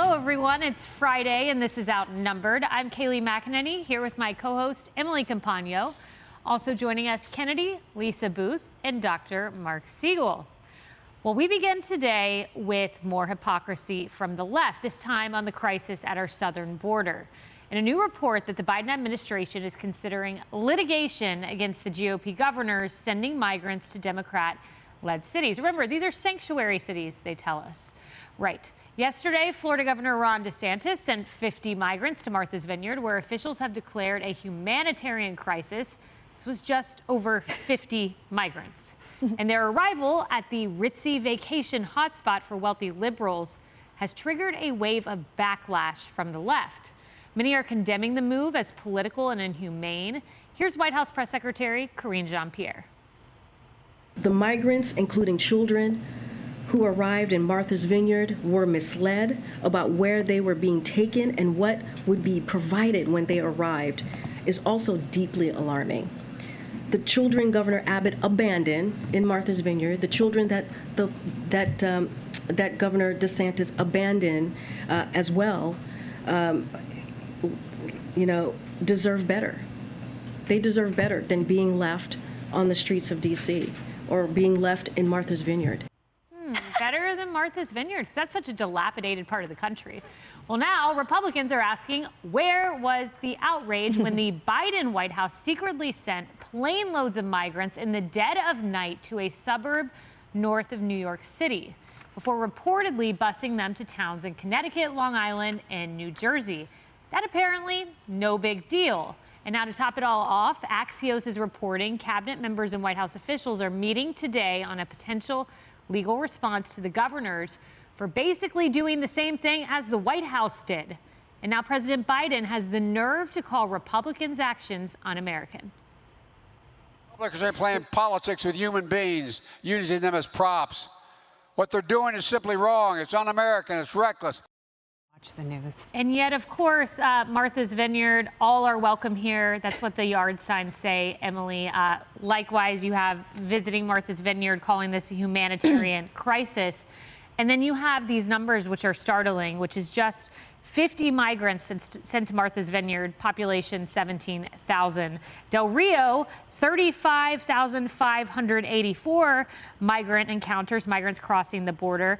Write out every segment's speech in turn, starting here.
Hello, everyone. It's Friday, and this is Outnumbered. I'm Kayleigh McEnany, here with my co-host, Emily Campagno. Also joining us, Kennedy, Lisa Booth, and Dr. Mark Siegel. Well, we begin today with more hypocrisy from the left, this time on the crisis at our southern border. In a new report that the Biden administration is considering litigation against the GOP governors sending migrants to Democrat-led cities. Remember, these are sanctuary cities, they tell us. Right. Yesterday, Florida Governor Ron DeSantis sent 50 migrants to Martha's Vineyard, where officials have declared a humanitarian crisis. This was just over 50 migrants. And their arrival at the ritzy vacation hotspot for wealthy liberals has triggered a wave of backlash from the left. Many are condemning the move as political and inhumane. Here's White House Press Secretary Karine Jean-Pierre. The migrants, including children, who arrived in Martha's Vineyard were misled about where they were being taken and what would be provided when they arrived is also deeply alarming. The children Governor Abbott abandoned in Martha's Vineyard, the children that Governor DeSantis abandoned as well, deserve better. They deserve better than being left on the streets of D.C. or being left in Martha's Vineyard. Better than Martha's Vineyard, because that's such a dilapidated part of the country. Well, now Republicans are asking, where was the outrage when the Biden White House secretly sent plane loads of migrants in the dead of night to a suburb north of New York City, before reportedly busing them to towns in Connecticut, Long Island, and New Jersey? That apparently no big deal. And now to top it all off, Axios is reporting cabinet members and White House officials are meeting today on a potential legal response to the governors for basically doing the same thing as the White House did. And now President Biden has the nerve to call Republicans' actions un-American. Republicans are playing politics with human beings, using them as props. What they're doing is simply wrong. It's un-American. It's reckless. Watch the news. And yet, of course, Martha's Vineyard, all are welcome here. That's what the yard signs say, Emily. Likewise, you have visiting Martha's Vineyard calling this a humanitarian crisis. And then you have these numbers which are startling, which is just 50 migrants sent to Martha's Vineyard, population 17,000. Del Rio, 35,584 migrant encounters, migrants crossing the border,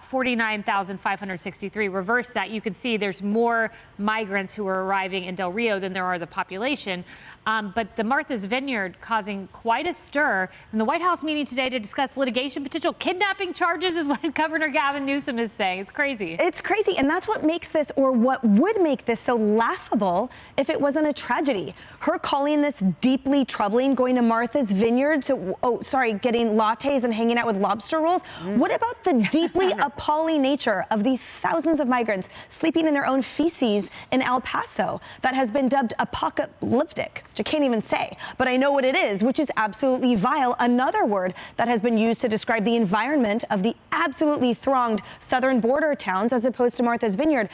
49,563. Reverse that, you can see there's more migrants who are arriving in Del Rio than there are the population. But the Martha's Vineyard causing quite a stir. And the White House meeting today to discuss litigation, potential kidnapping charges is what Governor Gavin Newsom is saying. It's crazy. It's crazy. And that's what makes this, or what would make this so laughable if it wasn't a tragedy. Her calling this deeply troubling, going to Martha's Vineyard, getting lattes and hanging out with lobster rolls. What about the deeply appalling nature of the thousands of migrants sleeping in their own feces in El Paso that has been dubbed apocalyptic, which I can't even say, but I know what it is, which is absolutely vile. Another word that has been used to describe the environment of the absolutely thronged southern border towns as opposed to Martha's Vineyard.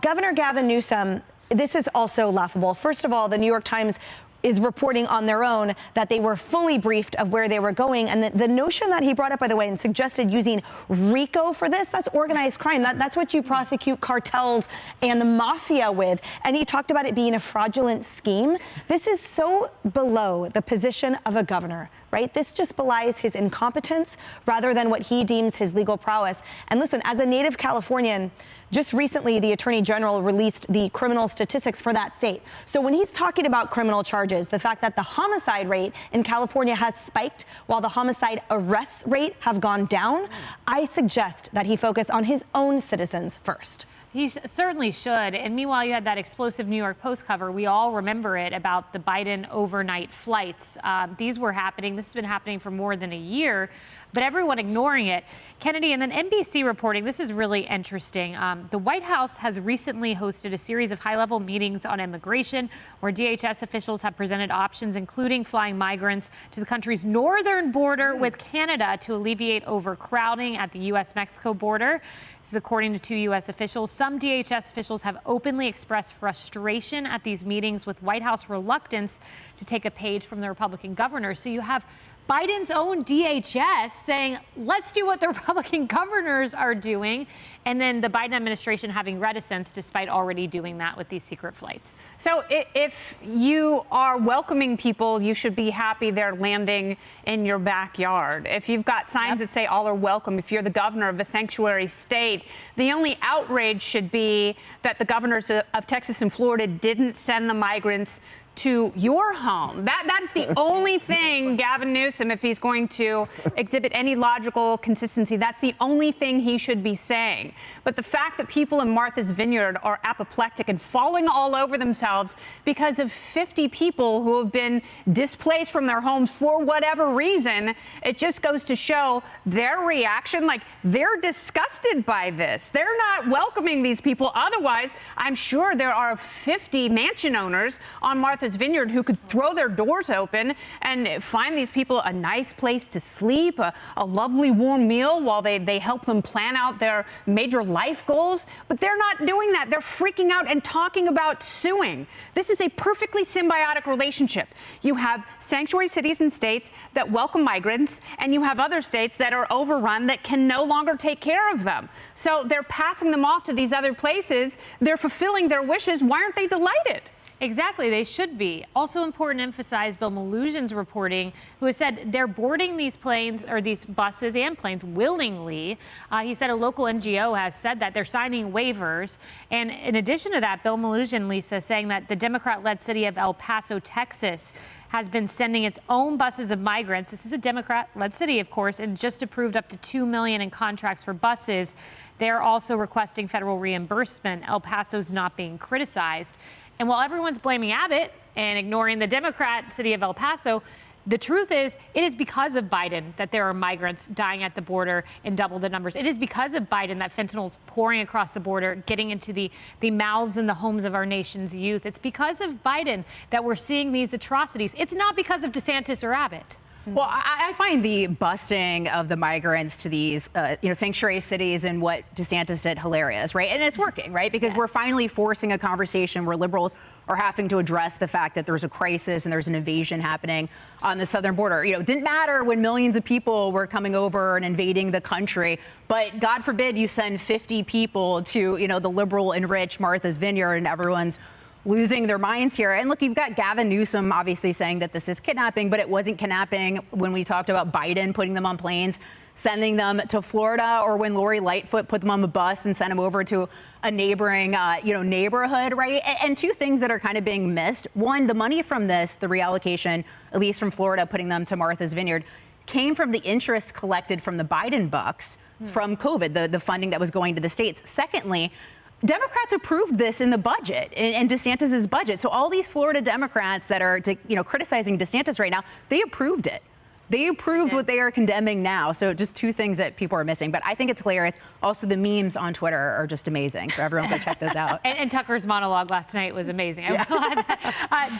Governor Gavin Newsom, this is also laughable. First of all, the New York Times is reporting on their own that they were fully briefed of where they were going. And the notion that he brought up, by the way, and suggested using RICO for this, that's organized crime. That's what you prosecute cartels and the mafia with. And he talked about it being a fraudulent scheme. This is so below the position of a governor, right? This just belies his incompetence rather than what he deems his legal prowess. And listen, as a native Californian, just recently, the Attorney General released the criminal statistics for that state. So when he's talking about criminal charges, the fact that the homicide rate in California has spiked while the homicide arrest rate have gone down, I suggest that he focus on his own citizens first. He certainly should. And meanwhile, you had that explosive New York Post cover. We all remember it, about the Biden overnight flights. These were happening. This has been happening for more than a year, but everyone ignoring it. Kennedy, and then NBC reporting, this is really interesting. The White House has recently hosted a series of high-level meetings on immigration, where DHS officials have presented options, including flying migrants to the country's northern border with Canada to alleviate overcrowding at the U.S.-Mexico border. This is according to two U.S. officials. Some DHS officials have openly expressed frustration at these meetings, with White House reluctance to take a page from the Republican governor. So you have Biden's own DHS saying, let's do what the Republican governors are doing, and then the Biden administration having reticence despite already doing that with these secret flights. So if you are welcoming people, you should be happy they're landing in your backyard. If you've got signs that say all are welcome, if you're the governor of a sanctuary state, the only outrage should be that the governors of Texas and Florida didn't send the migrants to your home. That is the only thing Gavin Newsom, if he's going to exhibit any logical consistency, that's the only thing he should be saying. But the fact that people in Martha's Vineyard are apoplectic and falling all over themselves because of 50 people who have been displaced from their homes for whatever reason, it just goes to show their reaction. Like, they're disgusted by this. They're not welcoming these people. Otherwise, I'm sure there are 50 mansion owners on Martha's Vineyard who could throw their doors open and find these people a nice place to sleep, a lovely warm meal while they help them plan out their major life goals. But they're not doing that. They're freaking out and talking about suing. This is a perfectly symbiotic relationship. You have sanctuary cities and states that welcome migrants, and you have other states that are overrun that can no longer take care of them. So they're passing them off to these other places. They're fulfilling their wishes. Why aren't they delighted? Exactly, they should be. Also important to emphasize Bill Malusian's reporting, who has said they're boarding these planes or these buses and planes willingly. He said a local NGO has said that they're signing waivers. And in addition to that, Bill Malusian, Lisa, saying that the Democrat-led city of El Paso, Texas, has been sending its own buses of migrants. This is a Democrat-led city, of course, and just approved up to $2 million in contracts for buses. They're also requesting federal reimbursement. El Paso's not being criticized. And while everyone's blaming Abbott and ignoring the Democrat city of El Paso, the truth is it is because of Biden that there are migrants dying at the border in double the numbers. It is because of Biden that fentanyl's pouring across the border, getting into the mouths and the homes of our nation's youth. It's because of Biden that we're seeing these atrocities. It's not because of DeSantis or Abbott. Well, I find the busting of the migrants to these, sanctuary cities and what DeSantis did hilarious, right? And it's working, right? Because we're finally forcing a conversation where liberals are having to address the fact that there's a crisis and there's an invasion happening on the southern border. It didn't matter when millions of people were coming over and invading the country, but God forbid you send 50 people to, the liberal enriched Martha's Vineyard and everyone's losing their minds here. And look, you've got Gavin Newsom obviously saying that this is kidnapping, but it wasn't kidnapping when we talked about Biden putting them on planes, sending them to Florida, or when Lori Lightfoot put them on the bus and sent them over to a neighboring, neighborhood, right? And two things that are kind of being missed. One, the money from this, the reallocation, at least from Florida, putting them to Martha's Vineyard, came from the interest collected from the Biden bucks from COVID, the funding that was going to the states. Secondly, Democrats approved this in the budget, in DeSantis's budget. So all these Florida Democrats that are, criticizing DeSantis right now, they approved it. They approved what they are condemning now. So just two things that people are missing. But I think it's hilarious. Also, the memes on Twitter are just amazing. So everyone can check those out. And Tucker's monologue last night was amazing.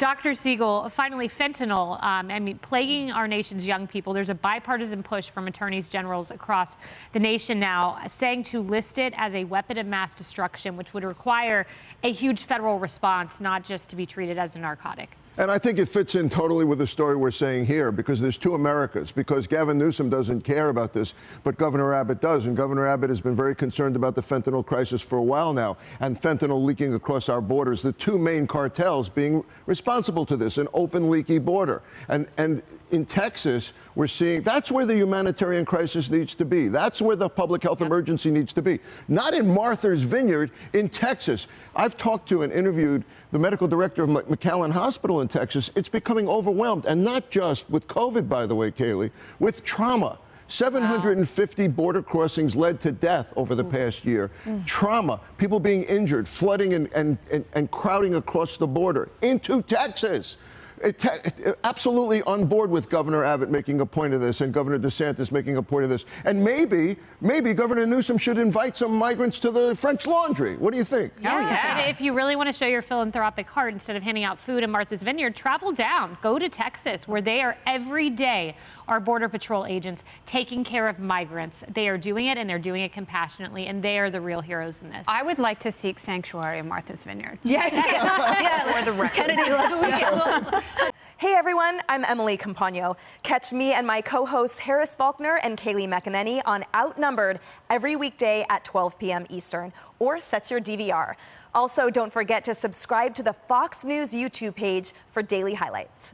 Dr. Siegel, finally, fentanyl, plaguing our nation's young people. There's a bipartisan push from attorneys generals across the nation now saying to list it as a weapon of mass destruction, which would require a huge federal response, not just to be treated as a narcotic. And I think it fits in totally with the story we're saying here, because there's two Americas, because Gavin Newsom doesn't care about this, but Governor Abbott does. And Governor Abbott has been very concerned about the fentanyl crisis for a while now, and fentanyl leaking across our borders, the two main cartels being responsible to this, an open, leaky border. And in Texas, we're seeing that's where the humanitarian crisis needs to be. That's where the public health emergency needs to be. Not in Martha's Vineyard, in Texas. I've talked to and interviewed the medical director of McAllen Hospital in Texas. It's becoming overwhelmed, and not just with COVID, by the way, Kaylee, with trauma. 750 border crossings led to death over the past year. Trauma, people being injured, flooding and crowding across the border into Texas. Absolutely on board with Governor Abbott making a point of this and Governor DeSantis making a point of this. And maybe Governor Newsom should invite some migrants to the French Laundry. What do you think? Yeah. If you really want to show your philanthropic heart, instead of handing out food in Martha's Vineyard, travel down. Go to Texas, where they are every day, our Border Patrol agents, taking care of migrants. They are doing it, and they're doing it compassionately, and they are the real heroes in this. I would like to seek sanctuary in Martha's Vineyard. Yeah. For the record. Kennedy, let's go. Hey everyone, I'm Emily Campagno. Catch me and my co-hosts Harris Faulkner and Kaylee McEnany on Outnumbered every weekday at 12 p.m. Eastern, or set your DVR. Also, don't forget to subscribe to the Fox News YouTube page for daily highlights.